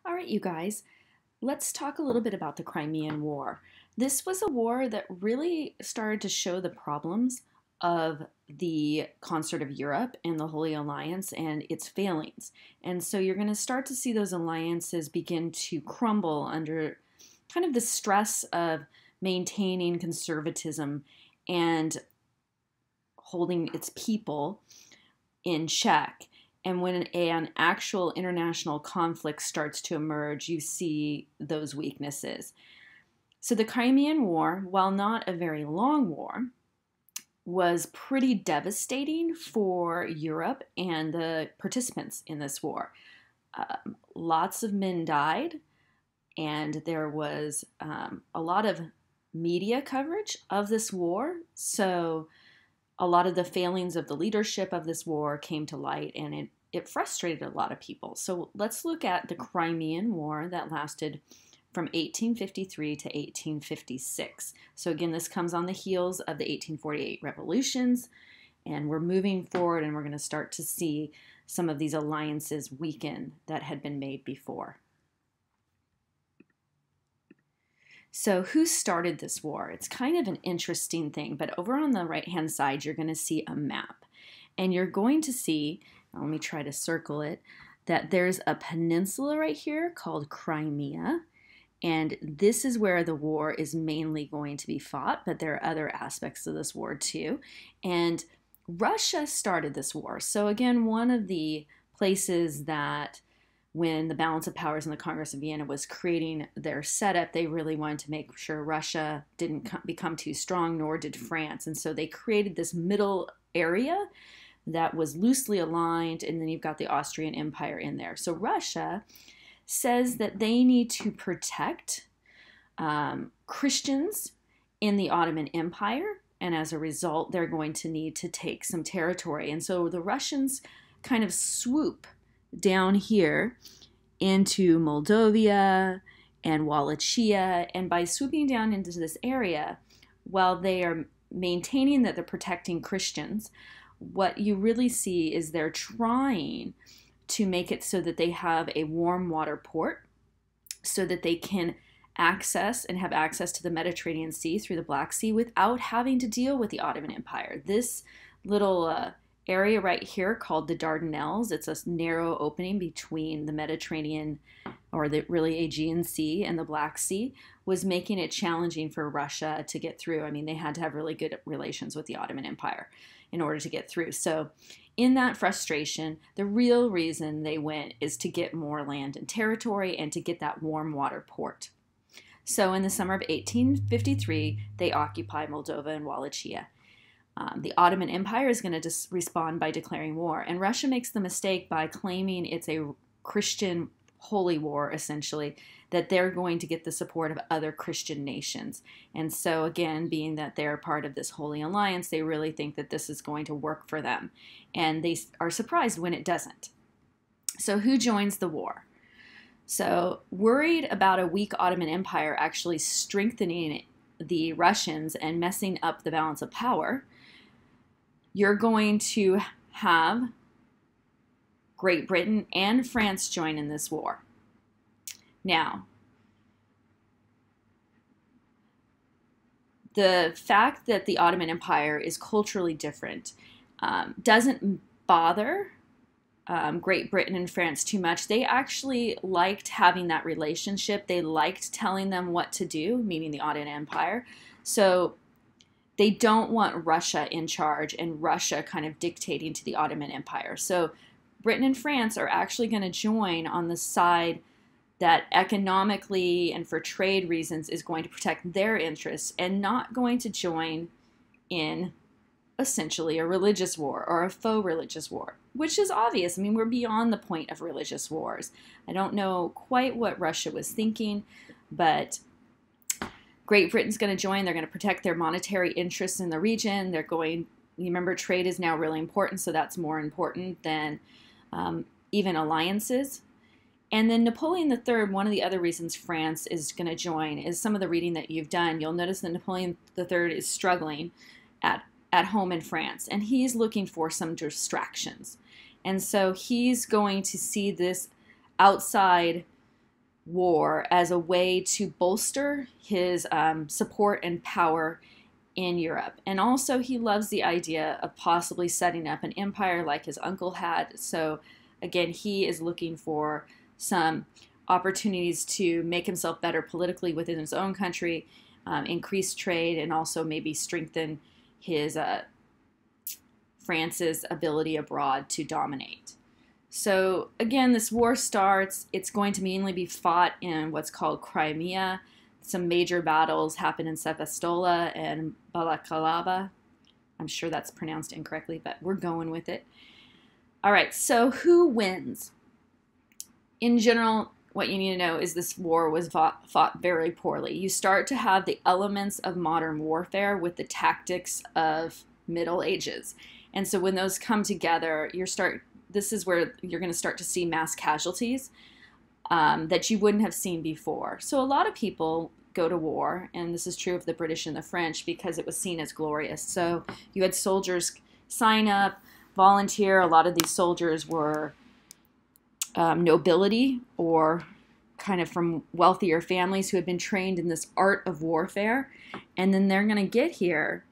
All right, you guys, let's talk a little bit about the Crimean War. This was a war that really started to show the problems of the Concert of Europe and the Holy Alliance and its failings. And so you're going to start to see those alliances begin to crumble under kind of the stress of maintaining conservatism and holding its people in check. And when an actual international conflict starts to emerge, you see those weaknesses. So the Crimean War, while not a very long war, was pretty devastating for Europe and the participants in this war. Lots of men died, and there was a lot of media coverage of this war. So a lot of the failings of the leadership of this war came to light, and it frustrated a lot of people. So let's look at the Crimean War that lasted from 1853 to 1856. So again, this comes on the heels of the 1848 revolutions, and we're moving forward, and we're going to start to see some of these alliances weaken that had been made before. So who started this war? It's kind of an interesting thing, but over on the right-hand side, you're going to see a map. And you're going to see, let me try to circle it, that there's a peninsula right here called Crimea. And this is where the war is mainly going to be fought, but there are other aspects of this war too. And Russia started this war. So again, one of the places that when the balance of powers in the Congress of Vienna was creating their setup, they really wanted to make sure Russia didn't become too strong, nor did France. And so they created this middle area that was loosely aligned, and then you've got the Austrian Empire in there. So Russia says that they need to protect Christians in the Ottoman Empire, and as a result, they're going to need to take some territory. And so the Russians kind of swoop down here into Moldavia and Wallachia, and by swooping down into this area, while they are maintaining that they're protecting Christians, what you really see is they're trying to make it so that they have a warm water port so that they can access and have access to the Mediterranean Sea through the Black Sea without having to deal with the Ottoman Empire. This little area right here called the Dardanelles. It's a narrow opening between the Mediterranean, or the really Aegean Sea, and the Black Sea, was making it challenging for Russia to get through. I mean, they had to have really good relations with the Ottoman Empire in order to get through. So in that frustration, the real reason they went is to get more land and territory and to get that warm water port. So in the summer of 1853, they occupy Moldova and Wallachia. The Ottoman Empire is going to respond by declaring war. And Russia makes the mistake by claiming it's a Christian holy war, essentially, that they're going to get the support of other Christian nations. And so, again, being that they're part of this Holy Alliance, they really think that this is going to work for them. And they are surprised when it doesn't. So who joins the war? So worried about a weak Ottoman Empire actually strengthening the Russians and messing up the balance of power, you're going to have Great Britain and France join in this war. Now, the fact that the Ottoman Empire is culturally different doesn't bother Great Britain and France too much. They actually liked having that relationship. They liked telling them what to do, meaning the Ottoman Empire. So they don't want Russia in charge and Russia kind of dictating to the Ottoman Empire. So Britain and France are actually going to join on the side that economically and for trade reasons is going to protect their interests, and not going to join in essentially a religious war or a faux religious war, which is obvious. I mean, we're beyond the point of religious wars. I don't know quite what Russia was thinking, but Great Britain's going to join. They're going to protect their monetary interests in the region. They're going, you remember, trade is now really important, so that's more important than even alliances. And then Napoleon III, one of the other reasons France is going to join is some of the reading that you've done. You'll notice that Napoleon III is struggling at home in France, and he's looking for some distractions. And so he's going to see this outside war as a way to bolster his support and power in Europe. And also, he loves the idea of possibly setting up an empire like his uncle had. So, again, he is looking for some opportunities to make himself better politically within his own country, increase trade, and also maybe strengthen his France's ability abroad to dominate. So again, this war starts. It's going to mainly be fought in what's called Crimea. Some major battles happen in Sevastopol and Balaklava. I'm sure that's pronounced incorrectly, but we're going with it. All right, so who wins? In general, what you need to know is this war was fought very poorly. You start to have the elements of modern warfare with the tactics of Middle Ages. And so when those come together, this is where you're going to start to see mass casualties that you wouldn't have seen before. So a lot of people go to war, and this is true of the British and the French, because it was seen as glorious. So you had soldiers sign up, volunteer. A lot of these soldiers were nobility or kind of from wealthier families who had been trained in this art of warfare. And then they're going to get here,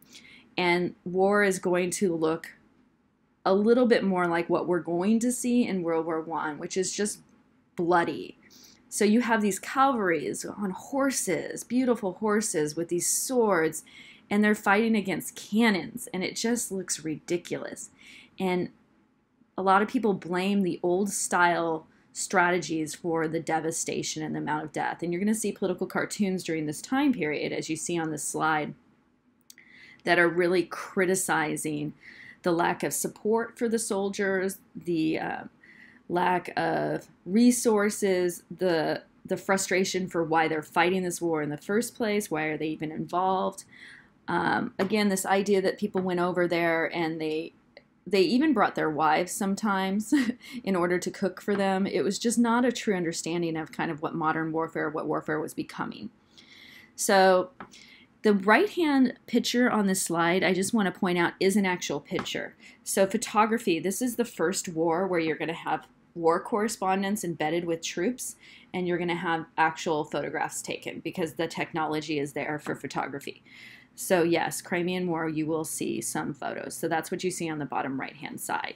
and war is going to look a little bit more like what we're going to see in World War I, which is just bloody. So you have these cavalries on horses, beautiful horses with these swords, and they're fighting against cannons, and it just looks ridiculous. And a lot of people blame the old style strategies for the devastation and the amount of death. And you're going to see political cartoons during this time period, as you see on this slide, that are really criticizing the lack of support for the soldiers, the lack of resources, the frustration for why they're fighting this war in the first place, why are they even involved. Again, this idea that people went over there and they even brought their wives sometimes in order to cook for them. It was just not a true understanding of kind of what modern warfare, what warfare was becoming. So the right-hand picture on this slide, I just want to point out, is an actual picture. So photography, this is the first war where you're going to have war correspondents embedded with troops, and you're going to have actual photographs taken because the technology is there for photography. So yes, Crimean War, you will see some photos. So that's what you see on the bottom right-hand side.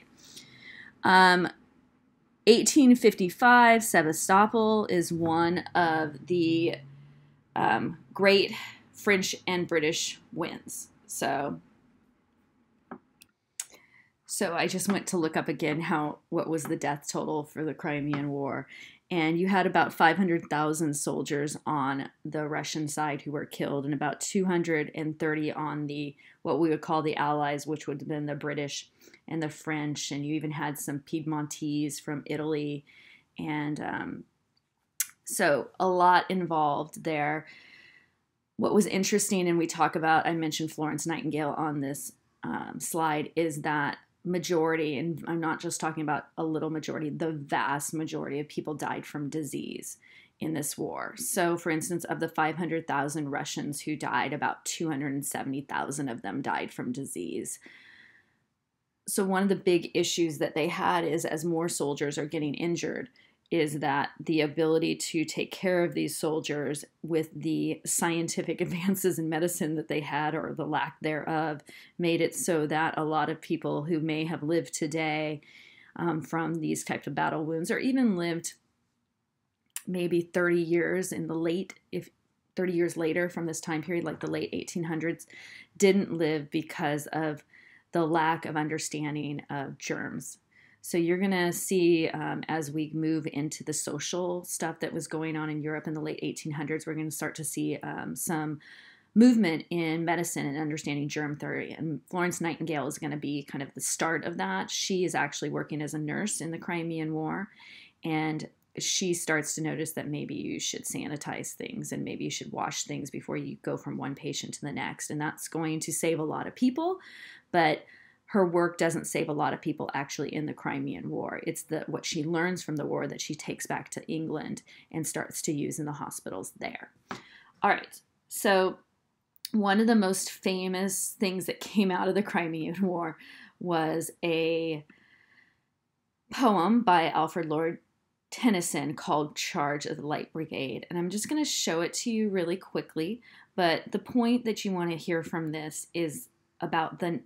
1855, Sevastopol is one of the great French and British wins. So I just went to look up again what was the death total for the Crimean War. And you had about 500,000 soldiers on the Russian side who were killed, and about 230 on what we would call the Allies, which would have been the British and the French. And you even had some Piedmontese from Italy. And so a lot involved there. What was interesting, and we talk about, I mentioned Florence Nightingale on this slide, is that majority, and I'm not just talking about a little majority, the vast majority of people died from disease in this war. So, for instance, of the 500,000 Russians who died, about 270,000 of them died from disease. So one of the big issues that they had is, as more soldiers are getting injured, is that the ability to take care of these soldiers with the scientific advances in medicine that they had, or the lack thereof, made it so that a lot of people who may have lived today from these types of battle wounds, or even lived maybe 30 years 30 years later from this time period, like the late 1800s, didn't live because of the lack of understanding of germs. So you're going to see, as we move into the social stuff that was going on in Europe in the late 1800s, we're going to start to see some movement in medicine and understanding germ theory. And Florence Nightingale is going to be kind of the start of that. She is actually working as a nurse in the Crimean War, and she starts to notice that maybe you should sanitize things and maybe you should wash things before you go from one patient to the next. And that's going to save a lot of people, but her work doesn't save a lot of people actually in the Crimean War. It's what she learns from the war that she takes back to England and starts to use in the hospitals there. All right, so one of the most famous things that came out of the Crimean War was a poem by Alfred Lord Tennyson called Charge of the Light Brigade. And I'm just going to show it to you really quickly. But the point that you want to hear from this is about the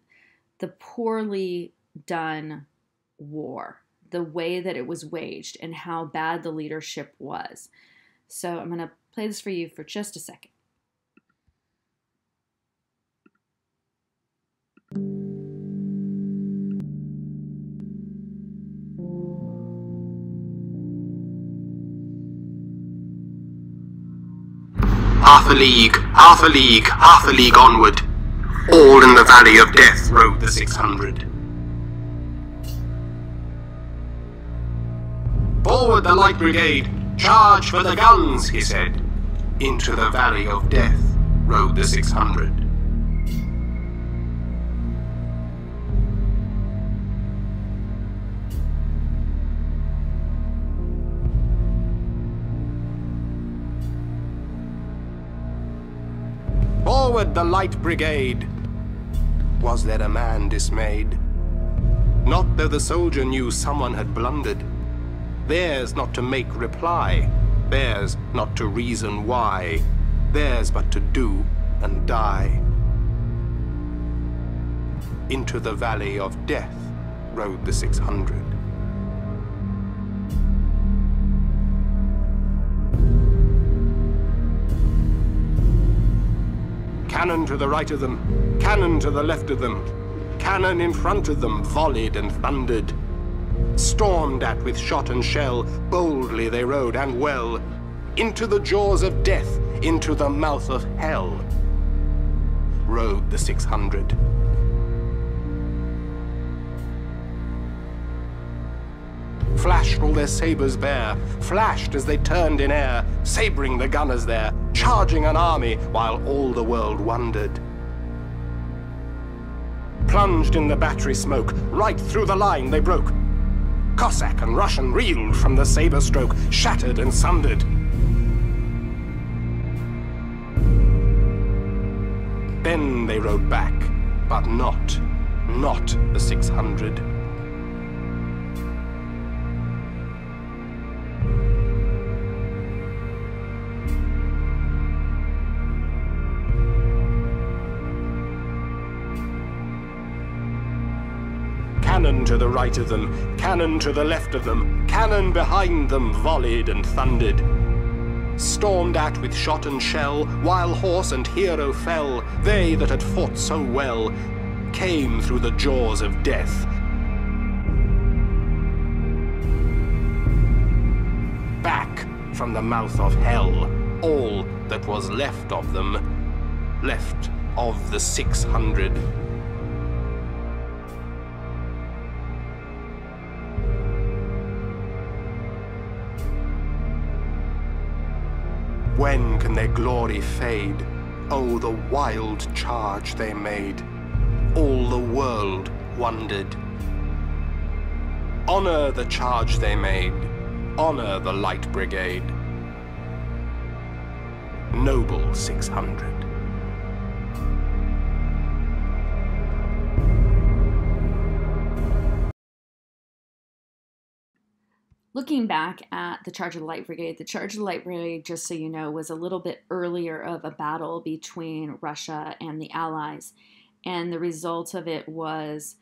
poorly done war, the way that it was waged, and how bad the leadership was. So I'm going to play this for you for just a second. Half a league, half a league, half a league onward. All in the valley of death rode the 600. Forward the light brigade, charge for the guns, he said. Into the valley of death rode the 600. Forward the light brigade. Was there a man dismayed? Not though the soldier knew someone had blundered. Theirs not to make reply, theirs not to reason why, theirs but to do and die. Into the valley of death rode the 600. Cannon to the right of them, cannon to the left of them, cannon in front of them volleyed and thundered. Stormed at with shot and shell, boldly they rode and well, into the jaws of death, into the mouth of hell, rode the 600. Flashed all their sabres bare, flashed as they turned in air, sabring the gunners there, charging an army while all the world wondered. Plunged in the battery smoke, right through the line they broke. Cossack and Russian reeled from the sabre stroke, shattered and sundered. Then they rode back, but not the 600. Cannon to the right of them, cannon to the left of them, cannon behind them volleyed and thundered. Stormed at with shot and shell, while horse and hero fell, they that had fought so well came through the jaws of death. Back from the mouth of hell, all that was left of them, left of the 600. When can their glory fade? Oh, the wild charge they made. All the world wondered. Honor the charge they made. Honor the light brigade. Noble 600. Looking back at the Charge of the Light Brigade, the Charge of the Light Brigade, just so you know, was a little bit earlier of a battle between Russia and the Allies. And the result of it was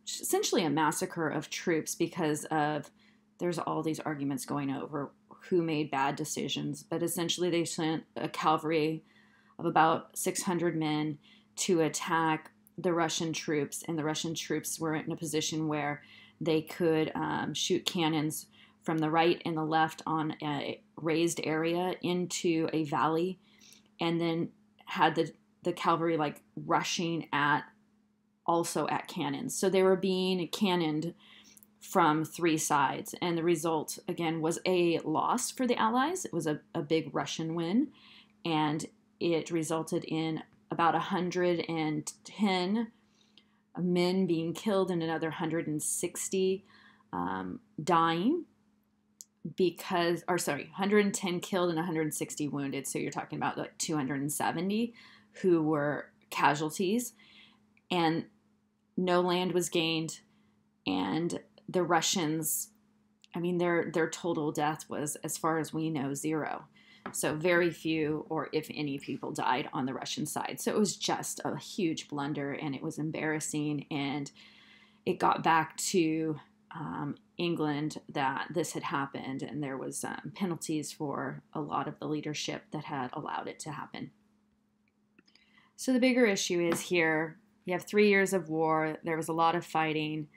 essentially a massacre of troops because of, there's all these arguments going over who made bad decisions. But essentially they sent a cavalry of about 600 men to attack the Russian troops. And the Russian troops were in a position where they could shoot cannons from the right and the left on a raised area into a valley, and then had the cavalry like rushing also at cannons. So they were being cannoned from three sides, and the result again was a loss for the Allies. It was a big Russian win, and it resulted in about 110 men being killed and another 160 dying 110 killed and 160 wounded. So you're talking about like 270 who were casualties, and no land was gained, and the Russians I mean, their total death was, as far as we know, 0. So very few, or if any, people died on the Russian side. So it was just a huge blunder, and it was embarrassing. And it got back to England that this had happened, and there was penalties for a lot of the leadership that had allowed it to happen. So the bigger issue is here, you have 3 years of war, there was a lot of fighting,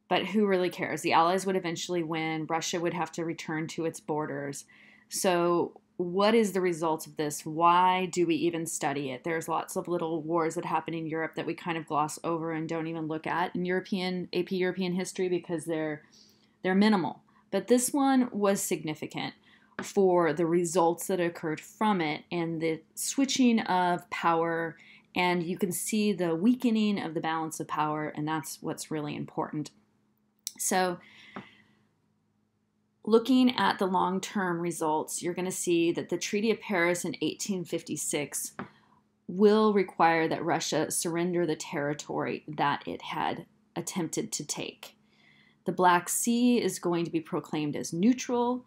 but who really cares? The Allies would eventually win, Russia would have to return to its borders. So what is the result of this? Why do we even study it? There's lots of little wars that happen in Europe that we kind of gloss over and don't even look at in AP European history because they're minimal. But this one was significant for the results that occurred from it and the switching of power, and you can see the weakening of the balance of power, and that's what's really important. So looking at the long-term results, you're going to see that the Treaty of Paris in 1856 will require that Russia surrender the territory that it had attempted to take. The Black Sea is going to be proclaimed as neutral.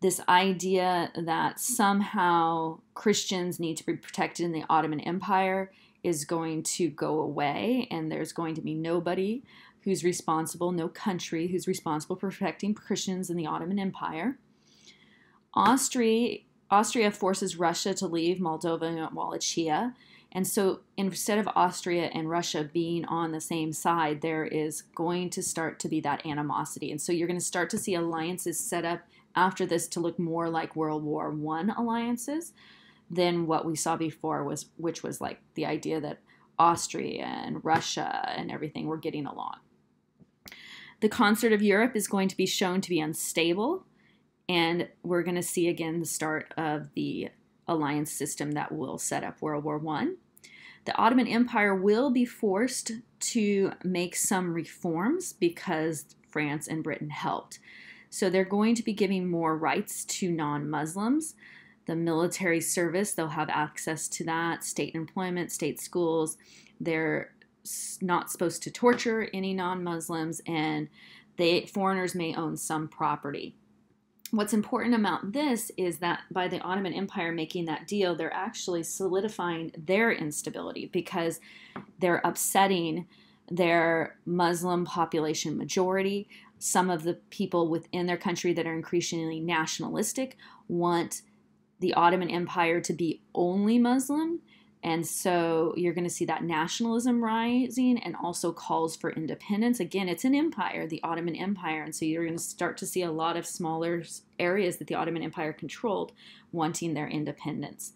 This idea that somehow Christians need to be protected in the Ottoman Empire is going to go away, and there's going to be nobody who's responsible, no country who's responsible for protecting Christians in the Ottoman Empire. Austria forces Russia to leave Moldova and Wallachia. And so instead of Austria and Russia being on the same side, there is going to start to be that animosity. And so you're going to start to see alliances set up after this to look more like World War I alliances than what we saw before, which was like the idea that Austria and Russia and everything were getting along. The concert of Europe is going to be shown to be unstable, and we're going to see again the start of the alliance system that will set up World War I. The Ottoman Empire will be forced to make some reforms because France and Britain helped. So they're going to be giving more rights to non-Muslims. The military service, they'll have access to that, state employment, state schools. They're not supposed to torture any non-Muslims, and foreigners may own some property. What's important about this is that by the Ottoman Empire making that deal, they're actually solidifying their instability because they're upsetting their Muslim population majority. Some of the people within their country that are increasingly nationalistic want the Ottoman Empire to be only Muslim. And so you're going to see that nationalism rising and also calls for independence. Again, it's an empire, the Ottoman Empire. And so you're going to start to see a lot of smaller areas that the Ottoman Empire controlled wanting their independence.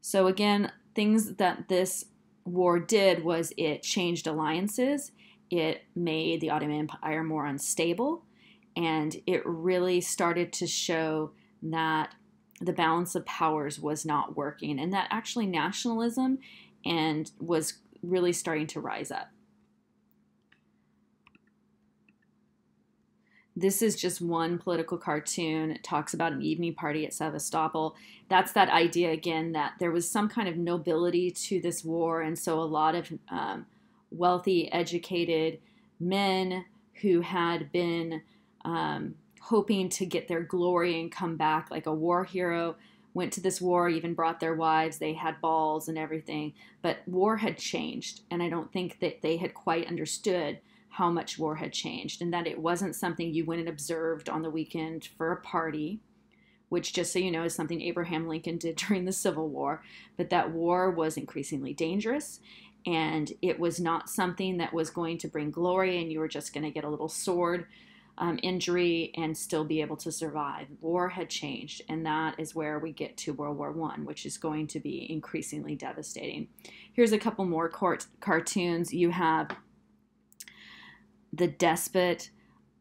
So again, things that this war did was it changed alliances. It made the Ottoman Empire more unstable. And it really started to show that the balance of powers was not working, and that actually nationalism was really starting to rise up. This is just one political cartoon. It talks about an evening party at Sevastopol. That's that idea again that there was some kind of nobility to this war, and so a lot of wealthy, educated men who had been hoping to get their glory and come back like a war hero, went to this war, even brought their wives, they had balls and everything. But war had changed, and I don't think that they had quite understood how much war had changed, and that it wasn't something you went and observed on the weekend for a party, which, just so you know, is something Abraham Lincoln did during the Civil War, but that war was increasingly dangerous, and it was not something that was going to bring glory, and you were just going to get a little sword injury and still be able to survive. War had changed, and that is where we get to World War I, which is going to be increasingly devastating. Here's a couple more cartoons. You have the despot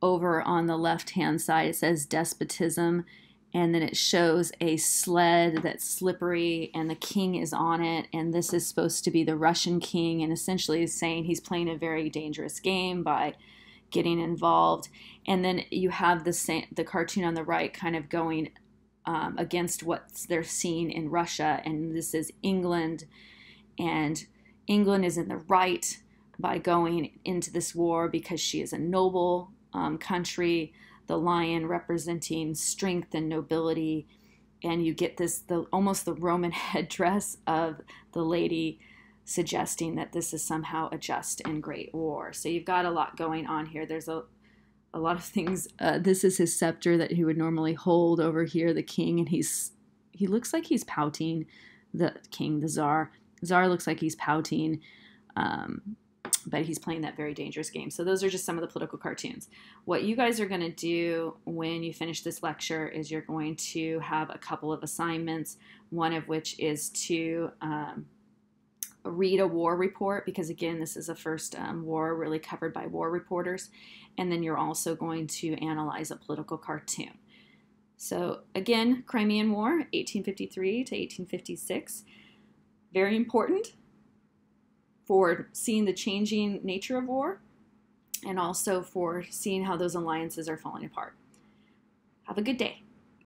over on the left-hand side. It says despotism, and then it shows a sled that's slippery, and the king is on it, and this is supposed to be the Russian king, and essentially is saying he's playing a very dangerous game by getting involved. And then you have the cartoon on the right kind of going against what they're seeing in Russia, and this is England, and England is in the right by going into this war because she is a noble country. the lion representing strength and nobility, and you get this almost the Roman headdress of the lady, suggesting that this is somehow a just and great war. So you've got a lot going on here. There's a lot of things. This is his scepter that he would normally hold over here, the king, and he looks like he's pouting. The king, the czar. Czar looks like he's pouting, but he's playing that very dangerous game. So those are just some of the political cartoons. What you guys are going to do when you finish this lecture is you're going to have a couple of assignments, one of which is to read a war report, because again, this is a first war really covered by war reporters. And then you're also going to analyze a political cartoon. So again, Crimean War, 1853 to 1856. Very important for seeing the changing nature of war, and also for seeing how those alliances are falling apart. Have a good day.